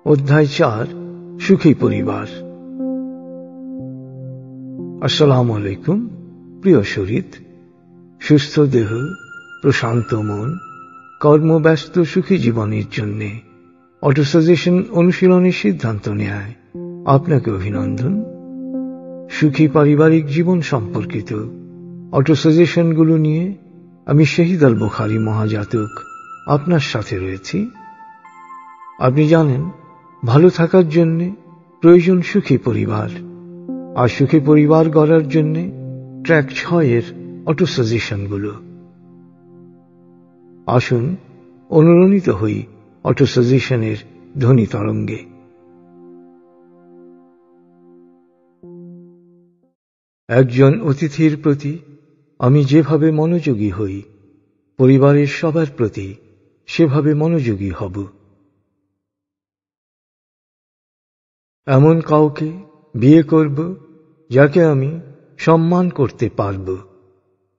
অধ্যায় 4 সুখী পরিবার। আসসালামু আলাইকুম। প্রিয় শরীর, সুস্থ দেহ, প্রশান্ত মন, কর্মব্যস্ত সুখী জীবনের জন্য অটো সাজেশন অনুশীলনের সিদ্ধান্ত নেয় আপনাকে অভিনন্দন। সুখী পারিবারিক জীবন সম্পর্কিত অটো সাজেশনগুলো নিয়ে আমি শহীদ আল বুখারী মহাজাতক আপনার সাথে রয়েছি। আপনি জানেন, ভালো থাকার জন্য প্রয়োজন সুখী পরিবার, আর সুখী পরিবার গড়ার জন্য ট্র্যাক 6 অটো সাজেশনগুলো। আসুন অনুরণিত হই অটো সাজেশনের ধ্বনি তরঙ্গে। একজন অতিথির প্রতি আমি যেভাবে মনোযোগী হই, পরিবারের সবার প্রতি সেভাবে মনোযোগী হব। এমন কাউকে বিয়ে করব যাকে আমি সম্মান করতে পারব,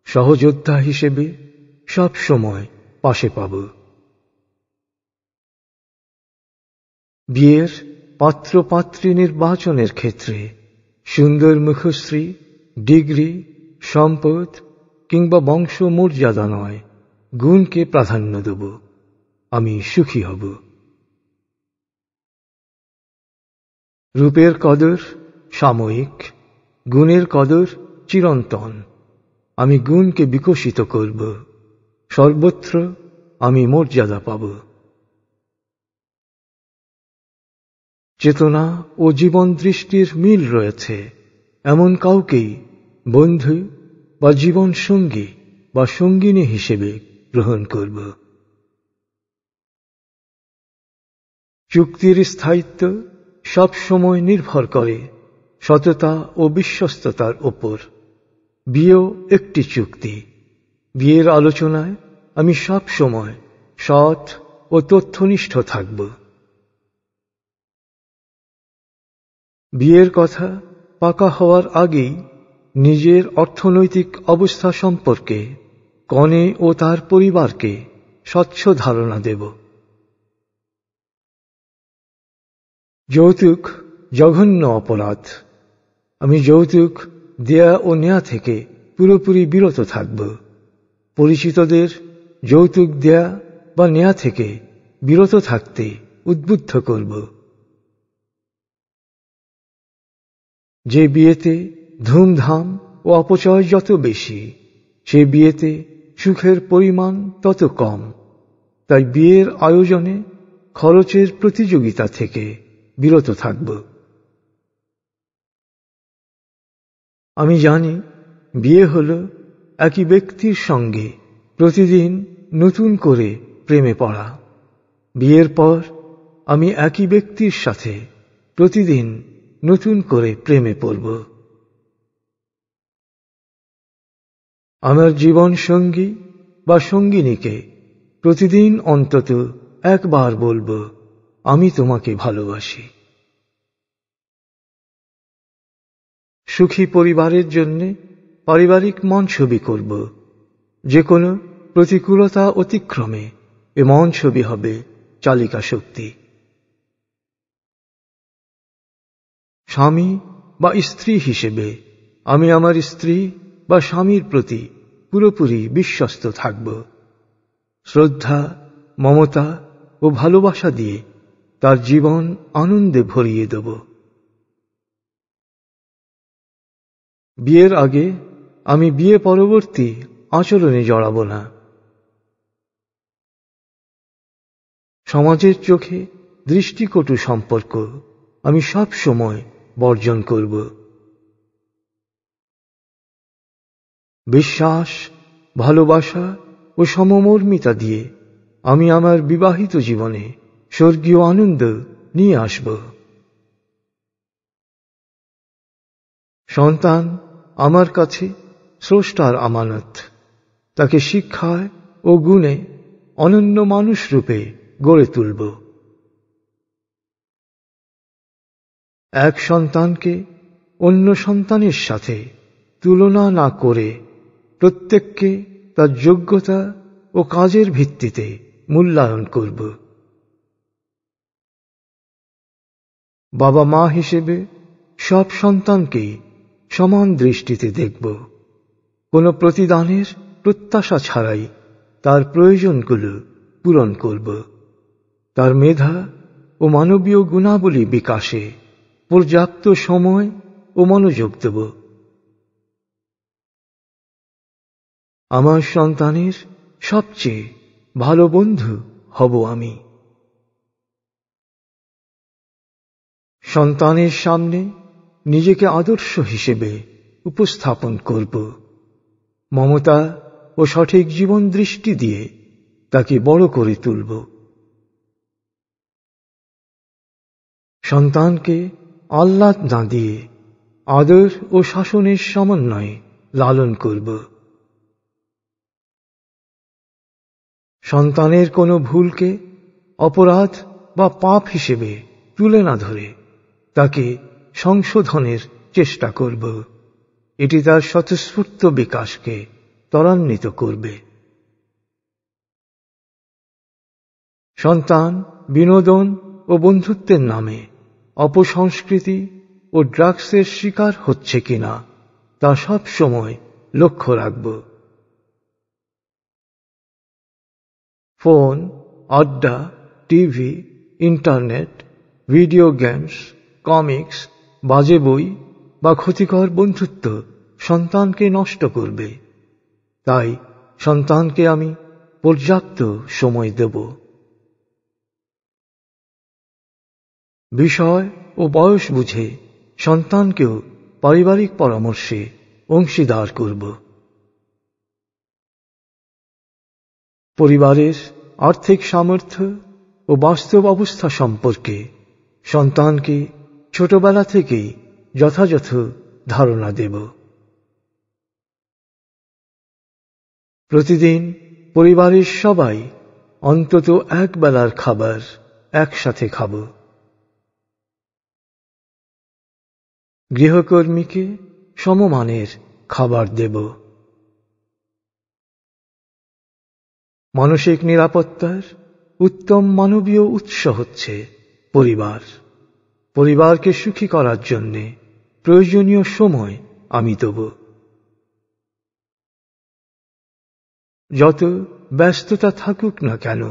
সহযোদ্ধা হিসেবে সব সময় পাশে পাব। বিয়ের পাত্র পাত্রী নির্বাচনের ক্ষেত্রে সুন্দর মুখশ্রী, ডিগ্রি, সম্পদ কিংবা বংশ মর্যাদা নয়, গুণকে প্রাধান্য দেব। আমি সুখী হব। রূপের কদর সাময়িক, গুণের কদর চিরন্তন। আমি গুণকে বিকশিত করব, সর্বত্র আমি মর্যাদা পাব। চেতনা ও জীবন দৃষ্টির মিল রয়েছে এমন কাউকেই বন্ধু বা জীবন সঙ্গী বা সঙ্গিনী হিসেবে গ্রহণ করব। চুক্তির স্থায়িত্ব সব সময় নির্ভর করে সততা ও বিশ্বস্ততার ওপর। বিয়েও একটি চুক্তি। বিয়ের আলোচনায় আমি সব সময় সৎ ও তথ্যনিষ্ঠ থাকব। বিয়ের কথা পাকা হওয়ার আগেই নিজের অর্থনৈতিক অবস্থা সম্পর্কে কনে ও তার পরিবারকে স্বচ্ছ ধারণা দেব। যৌতুক জঘন্য অপরাধ। আমি যৌতুক দেয়া ও নেয়া থেকে পুরোপুরি বিরত থাকব। পরিচিতদের যৌতুক দেয়া বা নেয়া থেকে বিরত থাকতে উদ্বুদ্ধ করব। যে বিয়েতে ধুমধাম ও অপচয় যত বেশি, সে বিয়েতে সুখের পরিমাণ তত কম। তাই বিয়ের আয়োজনে খরচের প্রতিযোগিতা থেকে বিরত থাকব। আমি জানি, বিয়ে হল একই ব্যক্তির সঙ্গে প্রতিদিন নতুন করে প্রেমে পড়া। বিয়ের পর আমি একই ব্যক্তির সাথে প্রতিদিন নতুন করে প্রেমে পড়ব। আমার জীবন সঙ্গী বা সঙ্গিনীকে প্রতিদিন অন্তত একবার বলবো, আমি তোমাকে ভালোবাসি। সুখী পরিবারের জন্য পারিবারিক মন ছবি করব। যে কোনো প্রতিকূলতা অতিক্রমে এ মন ছবি হবে চালিকা শক্তি। স্বামী বা স্ত্রী হিসেবে আমি আমার স্ত্রী বা স্বামীর প্রতি পুরোপুরি বিশ্বস্ত থাকব। শ্রদ্ধা, মমতা ও ভালোবাসা দিয়ে তার জীবন আনন্দে ভরিয়ে দেব। বিয়ের আগে আমি বিয়ে পরবর্তী আচরণে জড়াব না। সমাজের চোখে দৃষ্টিকটু সম্পর্ক আমি সব সময় বর্জন করব। বিশ্বাস, ভালোবাসা ও সমমর্মিতা দিয়ে আমি আমার বিবাহিত জীবনে স্বর্গীয় আনন্দ নিয়ে আসব। সন্তান আমার কাছে স্রষ্টার আমানত। তাকে শিক্ষায় ও গুণে অনন্য মানুষ রূপে গড়ে তুলব। এক সন্তানকে অন্য সন্তানের সাথে তুলনা না করে প্রত্যেককে তার যোগ্যতা ও কাজের ভিত্তিতে মূল্যায়ন করব। বাবা মা হিসেবে সব সন্তানকেই সমান দৃষ্টিতে দেখব। কোনো প্রতিদানের প্রত্যাশা ছাড়াই তার প্রয়োজনগুলো পূরণ করব। তার মেধা ও মানবীয় গুণাবলী বিকাশে পর্যাপ্ত সময় ও মনোযোগ দেব। আমার সন্তানের সবচেয়ে ভালো বন্ধু হব আমি। সন্তানের সামনে নিজেকে আদর্শ হিসেবে উপস্থাপন করব। মমতা ও সঠিক জীবন দৃষ্টি দিয়ে তাকে বড় করে তুলব। সন্তানকে আহ্লাদ না দিয়ে আদর ও শাসনের সমন্বয়ে লালন করব। সন্তানের কোনো ভুলকে অপরাধ বা পাপ হিসেবে তুলে না ধরে তাকে সংশোধনের চেষ্টা করব। এটি তার স্বতঃস্ফূর্ত বিকাশকে ত্বরান্বিত করবে। সন্তান বিনোদন ও বন্ধুত্বের নামে অপসংস্কৃতি ও ড্রাগসের শিকার হচ্ছে কিনা তা সব সময় লক্ষ্য রাখব। ফোন, আড্ডা, TV, internet, video games, comics, বাজে বই বা ক্ষতিকর বন্ধুত্ব সন্তানকে নষ্ট করবে। তাই সন্তানকে আমি পর্যাপ্ত সময় দেব। বিষয় ও বয়স বুঝে সন্তানকেও পারিবারিক পরামর্শে অংশীদার করব। পরিবারের আর্থিক সামর্থ্য ও বাস্তব অবস্থা সম্পর্কে সন্তানকে ছোটবেলা থেকেই যথাযথ ধারণা দেব। প্রতিদিন পরিবারের সবাই অন্তত এক বেলার খাবার একসাথে খাব। গৃহকর্মীকে সমমানের খাবার দেব। মানসিক নিরাপত্তার উত্তম মানবীয় উৎস হচ্ছে পরিবার। পরিবারকে সুখী করার জন্য প্রয়োজনীয় সময় আমি দেব। যত ব্যস্ততা থাকুক না কেন,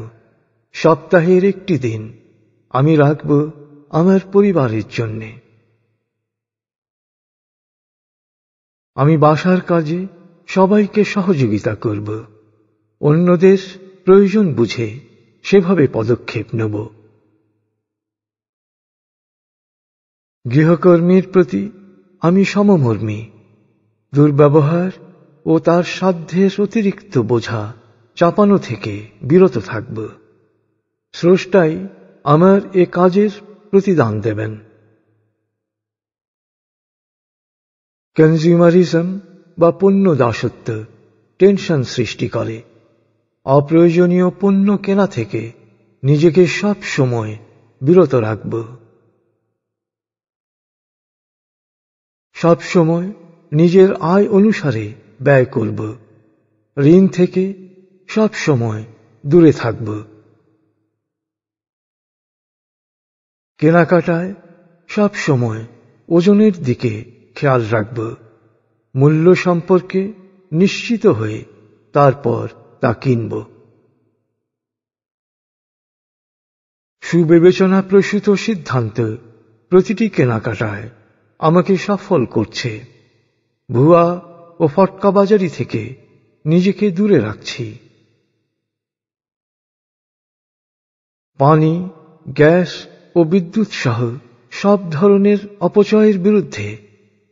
সপ্তাহের একটি দিন আমি রাখব আমার পরিবারের জন্য। আমি বাসার কাজে সবাইকে সহযোগিতা করব। অন্যদের প্রয়োজন বুঝে সেভাবে পদক্ষেপ নেব। গৃহকর্মীর প্রতি আমি সমমর্মী। দুর্ব্যবহার ও তার সাধ্যের অতিরিক্ত বোঝা চাপানো থেকে বিরত থাকব। স্রষ্টাই আমার এ কাজের প্রতিদান দেবেন। কনজিউমারিজম বা পণ্য দাসত্ব টেনশন সৃষ্টি করে। অপ্রয়োজনীয় পণ্য কেনা থেকে নিজেকে সব সময় বিরত রাখব। সব সময় নিজের আয় অনুসারে ব্যয় করব। ঋণ থেকে সব সময় দূরে থাকব। কেনাকাটায় সব সময় ওজনের দিকে খেয়াল রাখব। মূল্য সম্পর্কে নিশ্চিত হয়ে তারপর তা কিনব। সুবিবেচনা প্রসূত সিদ্ধান্ত প্রতিটি কেনাকাটায় আমাকে সফল করছে। ভুয়া ও ফটকাবাজারি থেকে নিজেকে দূরে রাখছি। পানি, গ্যাস ও বিদ্যুৎ সহ সব ধরনের অপচয়ের বিরুদ্ধে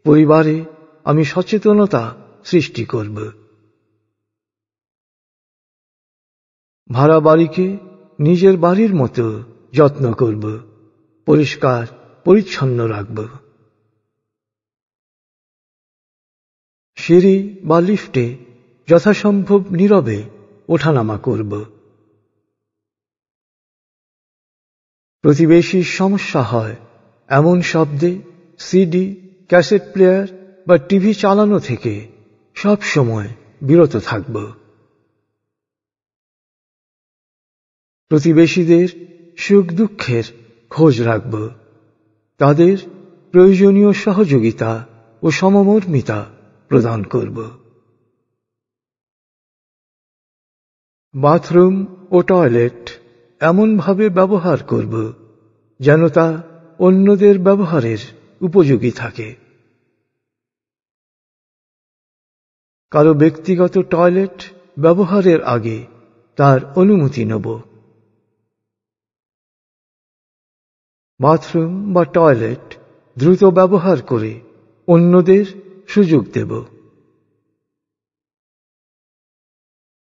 পরিবারে আমি সচেতনতা সৃষ্টি করব। ভাড়া বাড়িকে নিজের বাড়ির মতো যত্ন করব। পরিষ্কার পরিচ্ছন্ন রাখব। সিঁড়ি বা লিফটে যথাসম্ভব নীরবে ওঠানামা করব। প্রতিবেশীর সমস্যা হয় এমন শব্দে সিডি, ক্যাসেট প্লেয়ার বা টিভি চালানো থেকে সব সময় বিরত থাকব। প্রতিবেশীদের সুখ দুঃখের খোঁজ রাখব। তাদের প্রয়োজনীয় সহযোগিতা ও সমমর্মিতা প্রদান করব। বাথরুম ও টয়লেট এমনভাবে ব্যবহার করব যেন তা অন্যদের ব্যবহারের উপযোগী থাকে। কারো ব্যক্তিগত টয়লেট ব্যবহারের আগে তার অনুমতি নেব। বাথরুম বা টয়লেট দ্রুত ব্যবহার করে অন্যদের সুযোগ দেব।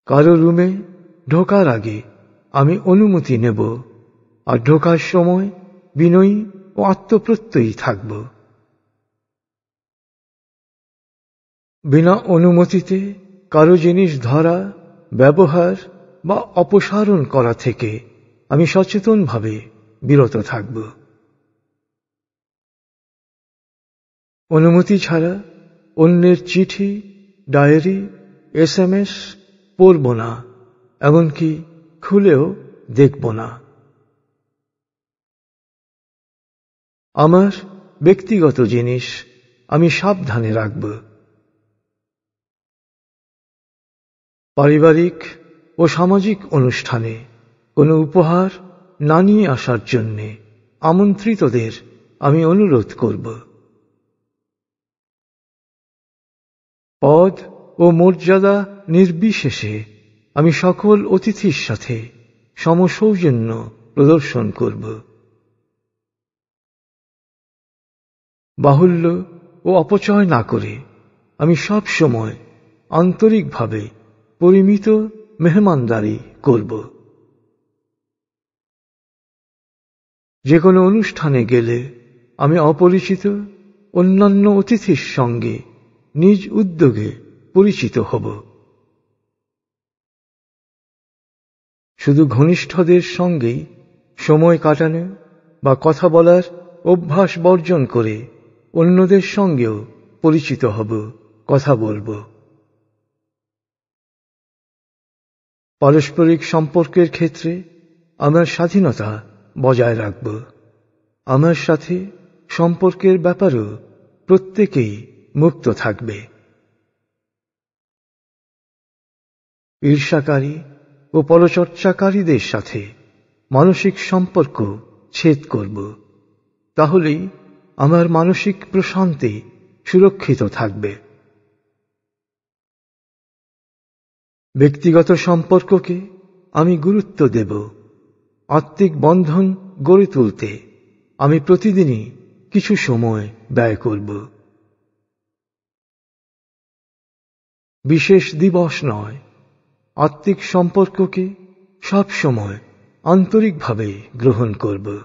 কারো রুমে ঢোকার আগে আমি অনুমতি নেব আর ঢোকার সময় বিনয়ী ও আত্মপ্রত্যয়ী থাকব। বিনা অনুমতিতে কারো জিনিস ধরা, ব্যবহার বা অপসারণ করা থেকে আমি সচেতনভাবে বিরত থাকব। অনুমতি ছাড়া অন্যের চিঠি, ডায়েরি, SMS পড়ব না, এমনকি খুলেও দেখব না। আমার ব্যক্তিগত জিনিস আমি সাবধানে রাখব। পারিবারিক ও সামাজিক অনুষ্ঠানে কোনো উপহার না নিয়ে আসার জন্য আমন্ত্রিতদের আমি অনুরোধ করব। পদ ও মর্যাদা নির্বিশেষে আমি সকল অতিথির সাথে সমসৌজন্য প্রদর্শন করব। বাহুল্য ও অপচয় না করে আমি সব সময় আন্তরিকভাবে পরিমিত মেহমানদারি করব। যে কোনো অনুষ্ঠানে গেলে আমি অপরিচিত অন্যান্য অতিথির সঙ্গে নিজ উদ্যোগে পরিচিত হব। শুধু ঘনিষ্ঠদের সঙ্গেই সময় কাটানো বা কথা বলার অভ্যাস বর্জন করে অন্যদের সঙ্গেও পরিচিত হব, কথা বলব। পারস্পরিক সম্পর্কের ক্ষেত্রে আমার স্বাধীনতা বজায় রাখব। আমার সাথে সম্পর্কের ব্যাপারেও প্রত্যেকেই মুক্ত থাকবে। ঈর্ষাকারী ও পরচর্চাকারীদের সাথে মানসিক সম্পর্ক ছেদ করব। তাহলেই আমার মানসিক প্রশান্তি সুরক্ষিত থাকবে। ব্যক্তিগত সম্পর্ককে আমি গুরুত্ব দেব। আত্মিক বন্ধন গড়ে তুলতে আমি প্রতিদিনই কিছু সময় ব্যয় করব। বিশেষ দিবস নয়, আত্মিক সম্পর্ককে সব সময় আন্তরিকভাবে গ্রহণ করব।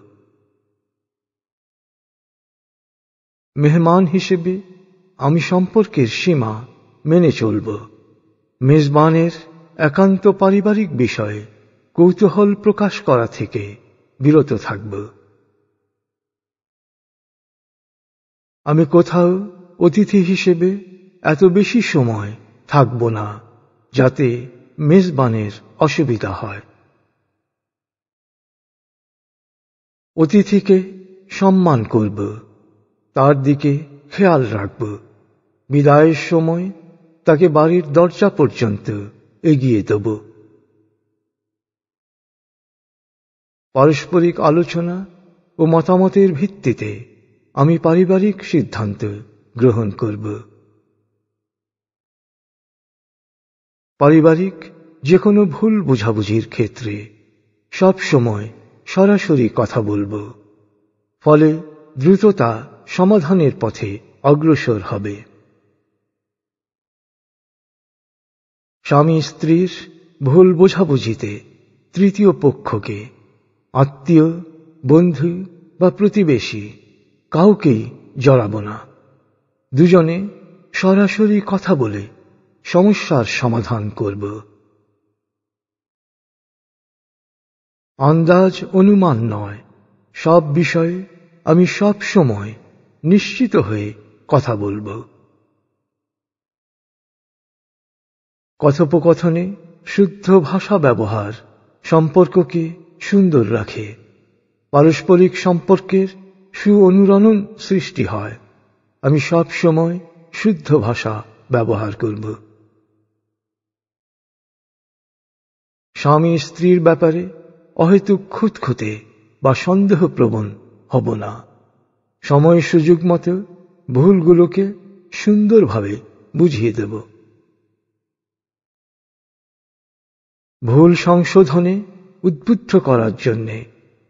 মেহমান হিসেবে আমি সম্পর্কের সীমা মেনে চলব। মেজবানের একান্ত পারিবারিক বিষয়ে কৌতূহল প্রকাশ করা থেকে বিরত থাকব। আমি কোথাও অতিথি হিসেবে এত বেশি সময় থাকব না যাতে মেজবানের অসুবিধা হয়। অতিথিকে সম্মান করব, তার দিকে খেয়াল রাখব। বিদায়ের সময় তাকে বাড়ির দরজা পর্যন্ত এগিয়ে দেব। পারস্পরিক আলোচনা ও মতামতের ভিত্তিতে আমি পারিবারিক সিদ্ধান্ত গ্রহণ করব। পারিবারিক যে কোনো ভুল বোঝাবুঝির ক্ষেত্রে সব সময় সরাসরি কথা বলবো। ফলে দ্রুততা সমাধানের পথে অগ্রসর হবে। স্বামী স্ত্রীর ভুল বোঝাবুঝিতে তৃতীয় পক্ষকে, আত্মীয়, বন্ধু বা প্রতিবেশী কাউকেই জড়াবো না। দুজনে সরাসরি কথা বলে সমস্যার সমাধান করব। আন্দাজ অনুমান নয়, সব বিষয়ে আমি সব সময় নিশ্চিত হয়ে কথা বলবো। কথোপকথনে শুদ্ধ ভাষা ব্যবহার সম্পর্ককে সুন্দর রাখে। পারস্পরিক সম্পর্কের অনুরণন সৃষ্টি হয়। আমি সব সময় শুদ্ধ ভাষা ব্যবহার করব। স্বামী স্ত্রীর ব্যাপারে অহেতুক খুঁতখুঁতে বা সন্দেহপ্রবণ হব না। সময় সুযোগ মতো ভুলগুলোকে সুন্দরভাবে বুঝিয়ে দেব। ভুল সংশোধনে উদ্বুদ্ধ করার জন্যে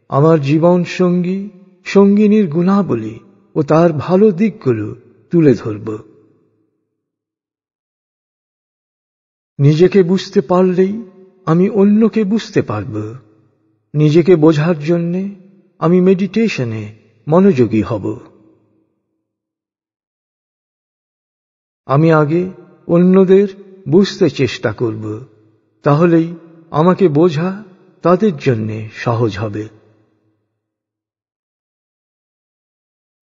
আমার জীবন সঙ্গী সঙ্গিনীর গুণাবলী ও তার ভালো দিকগুলো তুলে ধরব। নিজেকে বুঝতে পারলেই আমি অন্যকে বুঝতে পারব। নিজেকে বোঝার জন্যে আমি মেডিটেশনে মনোযোগী হব। আমি আগে অন্যদের বুঝতে চেষ্টা করব, তাহলেই আমাকে বোঝা তাদের জন্যে সহজ হবে।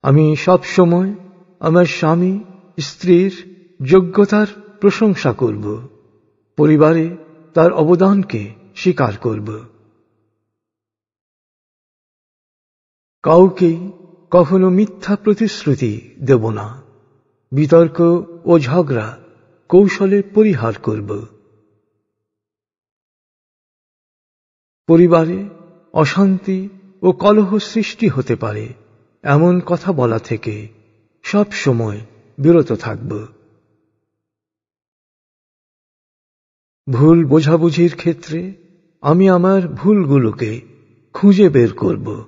আমি সব সময় আমার স্বামী স্ত্রীর যোগ্যতার প্রশংসা করব, পরিবারে তার অবদানকে স্বীকার করব। কাউকেই কখনো মিথ্যা প্রতিশ্রুতি দেব না। বিতর্ক ও ঝগড়া কৌশলে পরিহার করব। পরিবারে অশান্তি ও কলহ সৃষ্টি হতে পারে এমন কথা বলা থেকে সব সময় বিরত থাকব। ভুল বোঝাবুঝির ক্ষেত্রে আমি আমার ভুলগুলোকে খুঁজে বের করব।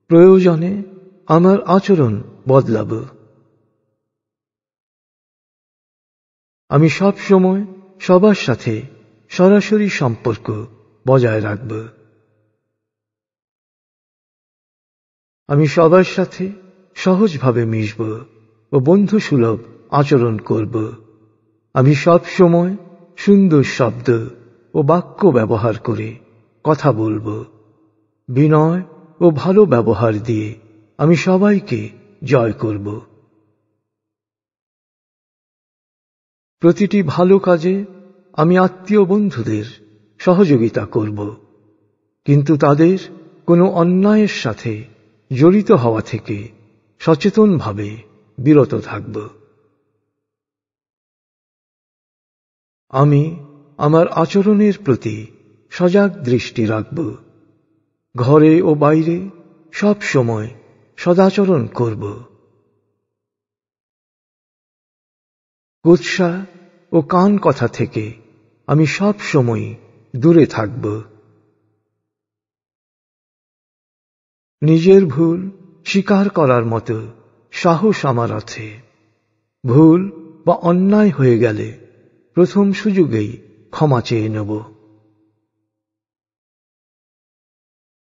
প্রয়োজনে আমার আচরণ বদলাব। আমি সব সময় সবার সাথে সরাসরি সম্পর্ক বজায় রাখব। আমি সবার সাথে সহজভাবে মিশব ও বন্ধুসুলভ আচরণ করব। আমি সব সময় সুন্দর শব্দ ও বাক্য ব্যবহার করে কথা বলব। বিনয় ও ভালো ব্যবহার দিয়ে আমি সবাইকে জয় করব। প্রতিটি ভালো কাজে আমি আত্মীয় বন্ধুদের সহযোগিতা করব, কিন্তু তাদের কোনো অন্যায়ের সাথে জড়িত হওয়া থেকে সচেতনভাবে বিরত থাকব। আমি আমার আচরণের প্রতি সজাগ দৃষ্টি রাখব। ঘরে ও বাইরে সব সময় সদাচরণ করব। কুৎসা ও কান কথা থেকে আমি সব সময় দূরে থাকব। নিজের ভুল স্বীকার করার মতো সাহস আমার আছে। ভুল বা অন্যায় হয়ে গেলে প্রথম সুযোগেই ক্ষমা চেয়ে নেব।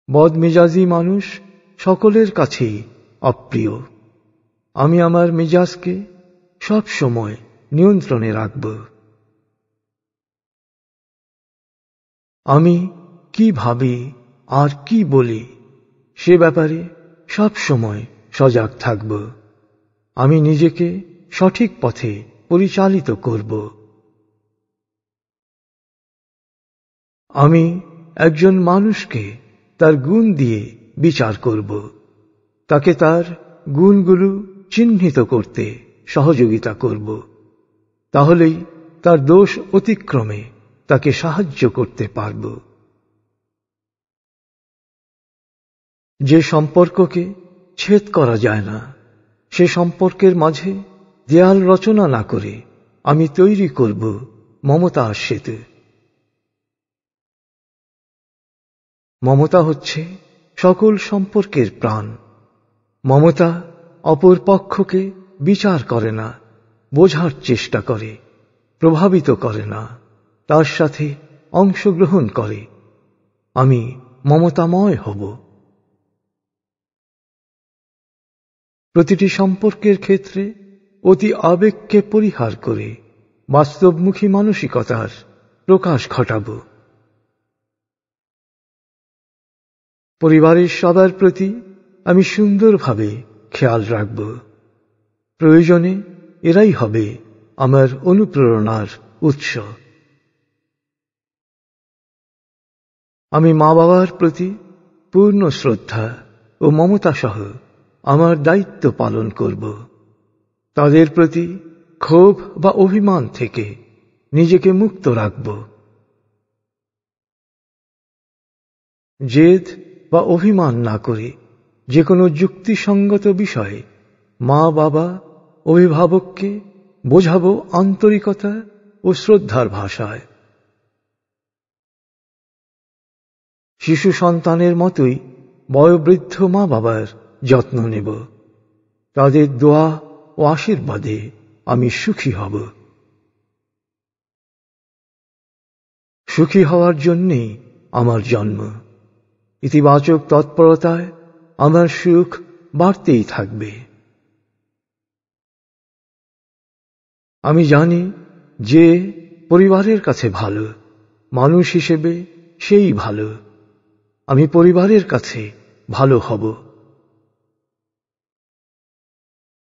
বদমেজাজি মানুষ সকলের কাছেই অপ্রিয়। আমি আমার মেজাজকে সব সময় নিয়ন্ত্রণে রাখব। আমি কি ভাবি আর কি বলি সে ব্যাপারে সব সময় সজাগ থাকব। আমি নিজেকে সঠিক পথে পরিচালিত করব। আমি একজন মানুষকে তার গুণ দিয়ে বিচার করব। তাকে তার গুণগুলো চিহ্নিত করতে সহযোগিতা করব। তাহলেই তার দোষ অতিক্রমে তাকে সাহায্য করতে পারব। যে সম্পর্ককে ছেদ করা যায় না, সে সম্পর্কের মাঝে দেয়াল রচনা না করে আমি তৈরি করব মমতা সেতু। মমতা হচ্ছে সকল সম্পর্কের প্রাণ। মমতা অপর পক্ষকে বিচার করে না, বোঝার চেষ্টা করে, প্রভাবিত করে না, তার সাথে অংশগ্রহণ করে। আমি মমতাময় হব। প্রতিটি সম্পর্কের ক্ষেত্রে অতি আবেগকে পরিহার করে বাস্তবমুখী মানসিকতার প্রকাশ ঘটাব। পরিবারের সবার প্রতি আমি সুন্দরভাবে খেয়াল রাখব। প্রয়োজনে এরাই হবে আমার অনুপ্রেরণার উৎস। আমি মা বাবার প্রতি পূর্ণ শ্রদ্ধা ও মমতা সহ আমার দায়িত্ব পালন করব। তাদের প্রতি ক্ষোভ বা অভিমান থেকে নিজেকে মুক্ত রাখব। জেদ বা অভিমান না করে যে কোনো যুক্তিসঙ্গত বিষয়ে মা বাবা অভিভাবককে বোঝাবো আন্তরিকতা ও শ্রদ্ধার ভাষায়। শিশু সন্তানের মতোই বয়োবৃদ্ধ মা বাবার যত্ন নেব। তাদের দোয়া ও আশীর্বাদে আমি সুখী হব। সুখী হওয়ার জন্যেই আমার জন্ম। ইতিবাচক তৎপরতায় আমার সুখ বাড়তেই থাকবে। আমি জানি যে পরিবারের কাছে ভালো, মানুষ হিসেবে সেই ভালো। আমি পরিবারের কাছে ভালো হব।